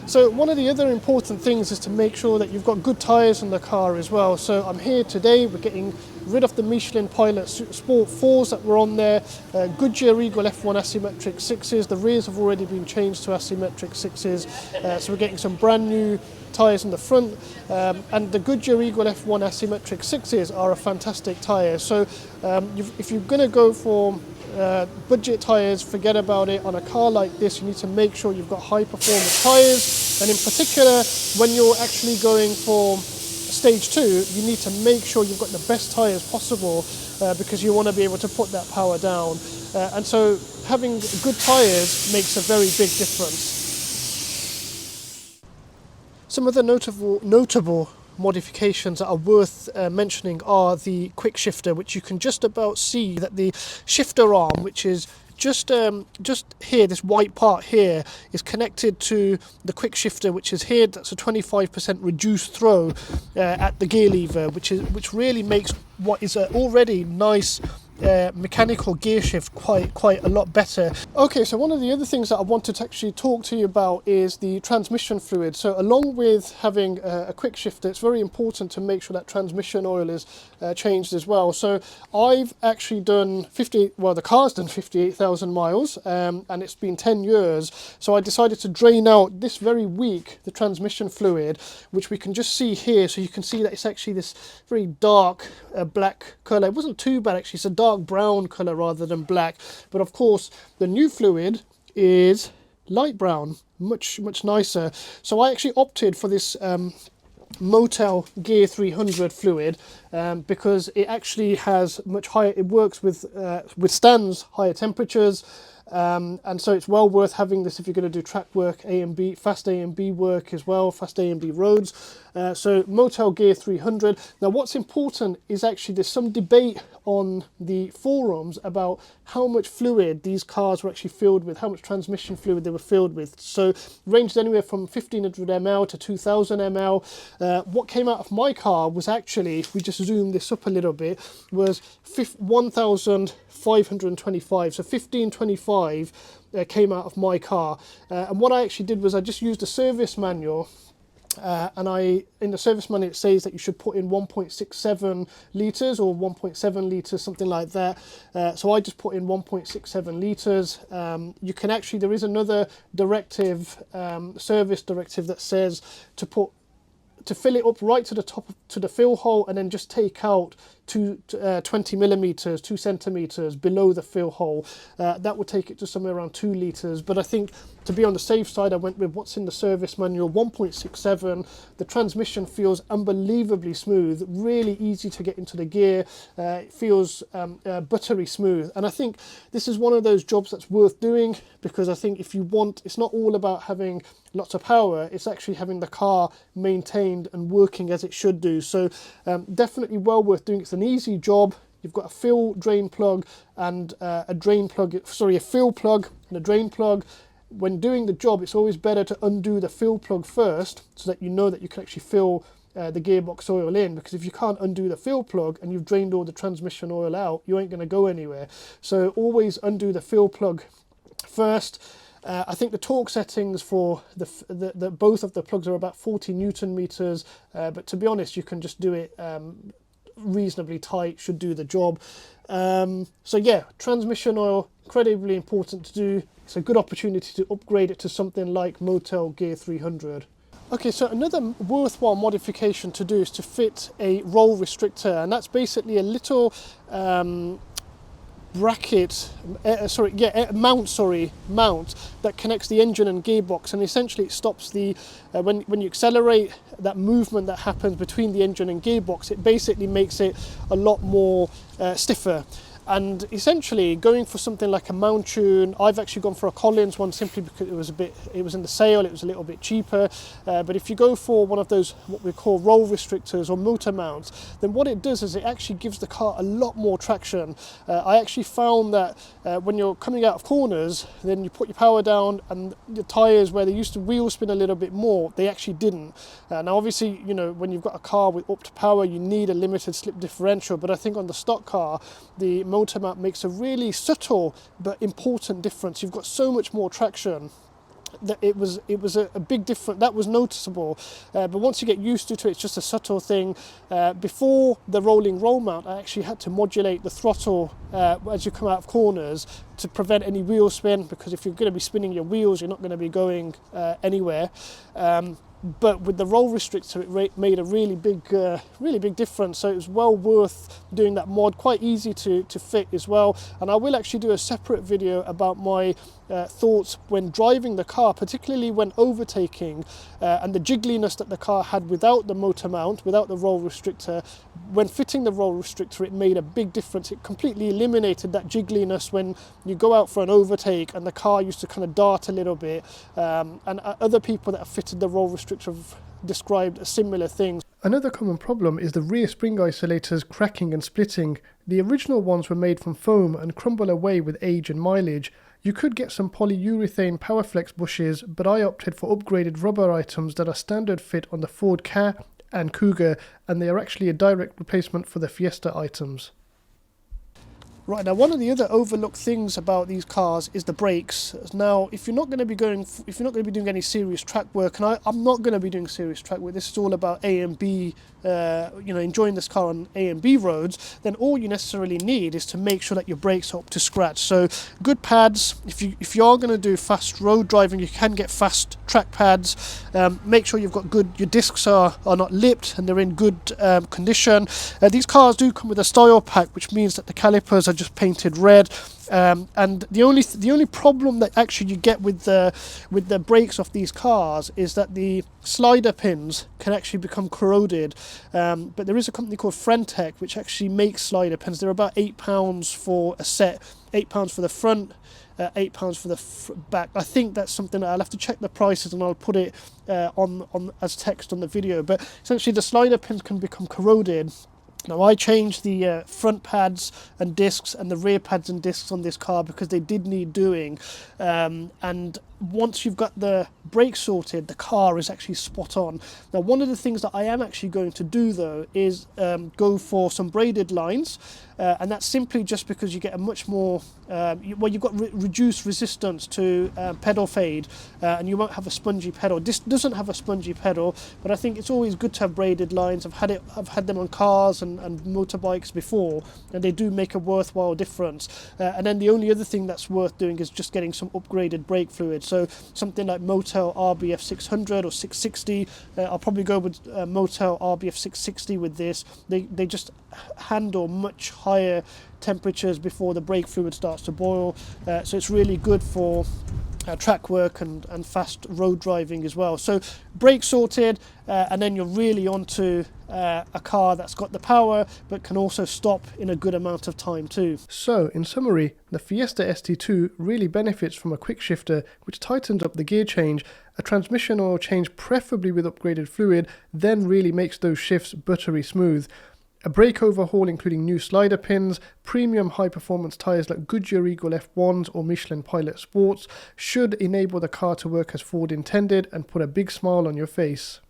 So one of the other important things is to make sure that you've got good tyres in the car as well. So I'm here today, we're getting rid of the Michelin Pilot Sport 4s that were on there, Goodyear Eagle F1 asymmetric 6s, the rears have already been changed to asymmetric 6s, so we're getting some brand new tyres in the front, and the Goodyear Eagle F1 asymmetric 6s are a fantastic tyre. So if you're going to go for budget tyres, forget about it. On a car like this, you need to make sure you've got high performance tyres, and in particular when you're actually going for stage 2, you need to make sure you've got the best tyres possible, because you want to be able to put that power down, and so having good tyres makes a very big difference. Some of the notable modifications that are worth mentioning are the quick shifter, which you can just about see that the shifter arm, which is just here, this white part here, is connected to the quick shifter, which is here. That's a 25% reduced throw at the gear lever, which really makes what is already nice mechanical gear shift quite a lot better. Okay, so one of the other things that I wanted to actually talk to you about is the transmission fluid. So along with having a quick shifter, it's very important to make sure that transmission oil is changed as well. So I've actually done the car's done 58,000 miles, and it's been 10 years. So I decided to drain out this very week the transmission fluid, which we can just see here. So you can see that it's actually this very dark black colour. It wasn't too bad actually, it's a dark brown colour rather than black, but of course the new fluid is light brown, much nicer. So I actually opted for this Motul Gear 300 fluid because it actually has much higher, it works with withstands higher temperatures, and so it's well worth having this if you're going to do track work, fast A and B work as well, fast A and B roads. So Motul Gear 300. Now what's important is actually there's some debate on the forums about how much fluid these cars were actually filled with, how much transmission fluid they were filled with. So ranged anywhere from 1500 ml to 2000 ml. What came out of my car was actually, if we just zoom this up a little bit, was 1525, so 1525 came out of my car. And what I actually did was I just used a service manual, and in the service manual it says that you should put in 1.67 litres or 1.7 litres, something like that. So I just put in 1.67 litres. You can actually, there is another directive, service directive, that says to fill it up right to the top, to the fill hole, and then just take out 20 millimeters, 2 centimeters below the fill hole. That would take it to somewhere around 2 litres. But I think to be on the safe side, I went with what's in the service manual, 1.67. The transmission feels unbelievably smooth, really easy to get into the gear. It feels buttery smooth. And I think this is one of those jobs that's worth doing, because I think if you want, it's not all about having lots of power, it's actually having the car maintained and working as it should do. So definitely well worth doing. It's an easy job. You've got a fill drain plug and a fill plug and a drain plug. When doing the job, it's always better to undo the fill plug first, so that you know that you can actually fill the gearbox oil in, because if you can't undo the fill plug and you've drained all the transmission oil out, you ain't going to go anywhere. So always undo the fill plug first. I think the torque settings for the both of the plugs are about 40 Newton meters, but to be honest, you can just do it reasonably tight, should do the job. So yeah, transmission oil, incredibly important to do. It's a good opportunity to upgrade it to something like Motul Gear 300. Okay, so another worthwhile modification to do is to fit a roll restrictor, and that's basically a little mount that connects the engine and gearbox, and essentially it stops the when you accelerate, that movement that happens between the engine and gearbox, it basically makes it a lot more stiffer. And essentially going for something like a mount tune, I've actually gone for a Collins one simply because it was in the sale, it was a little bit cheaper. But if you go for one of those what we call roll restrictors or motor mounts, then what it does is it actually gives the car a lot more traction. I actually found that when you're coming out of corners, then you put your power down and the tyres, where they used to wheel spin a little bit more, they actually didn't. Now obviously, you know, when you've got a car with upped power, you need a limited slip differential, but I think on the stock car, the motor mount makes a really subtle but important difference. You've got so much more traction. that it was a big difference. That was noticeable, but once you get used to it, it's just a subtle thing. Before the rolling roll mount, I actually had to modulate the throttle as you come out of corners to prevent any wheel spin, because if you're going to be spinning your wheels, you're not going to be going anywhere. But with the roll restrictor, it made a really big difference. So it was well worth doing that mod. Quite easy to fit as well. And I will actually do a separate video about my thoughts when driving the car, particularly when overtaking, and the jiggliness that the car had without the motor mount, without the roll restrictor. When fitting the roll restrictor, it made a big difference. It completely eliminated that jiggliness when you go out for an overtake and the car used to kind of dart a little bit. And other people that have fitted the roll restrictor have described similar things. Another common problem is the rear spring isolators cracking and splitting. The original ones were made from foam and crumble away with age and mileage. You could get some polyurethane Powerflex bushes, but I opted for upgraded rubber items that are standard fit on the Ford Ka and Cougar, and they are actually a direct replacement for the Fiesta items. Right, now one of the other overlooked things about these cars is the brakes. Now, if you're not going to be doing any serious track work, and I'm not going to be doing serious track work, this is all about A and B, enjoying this car on A and B roads, then all you necessarily need is to make sure that your brakes are up to scratch. So good pads. If you are going to do fast road driving, you can get fast track pads. Make sure your discs are not lipped and they're in good condition. These cars do come with a style pack, which means that the calipers are just painted red, and the only problem that actually you get with the brakes of these cars is that the slider pins can actually become corroded. But there is a company called Frentech which actually makes slider pins. They're about £8 for a set, £8 for the front, £8 for the back. I think that's something that I'll have to check the prices, and I'll put it on as text on the video. But essentially the slider pins can become corroded. Now, I changed the front pads and discs and the rear pads and discs on this car because they did need doing, and once you've got the brakes sorted, the car is actually spot on. Now, one of the things that I am actually going to do though is go for some braided lines, and that's simply just because you get a much more you've got reduced resistance to pedal fade, and you won't have a spongy pedal. This doesn't have a spongy pedal, but I think it's always good to have braided lines. I've had them on cars and motorbikes before, and they do make a worthwhile difference. And then the only other thing that's worth doing is just getting some upgraded brake fluid. So something like Motul RBF 600 or 660. I'll probably go with Motul RBF 660 with this. They just handle much higher temperatures before the brake fluid starts to boil. So it's really good for track work and fast road driving as well. So brake sorted, and then you're really onto a car that's got the power but can also stop in a good amount of time too. So in summary, the Fiesta ST2 really benefits from a quick shifter which tightens up the gear change, a transmission oil change preferably with upgraded fluid, then really makes those shifts buttery smooth. A brake overhaul including new slider pins, premium high-performance tyres like Goodyear Eagle F1s or Michelin Pilot Sports should enable the car to work as Ford intended and put a big smile on your face.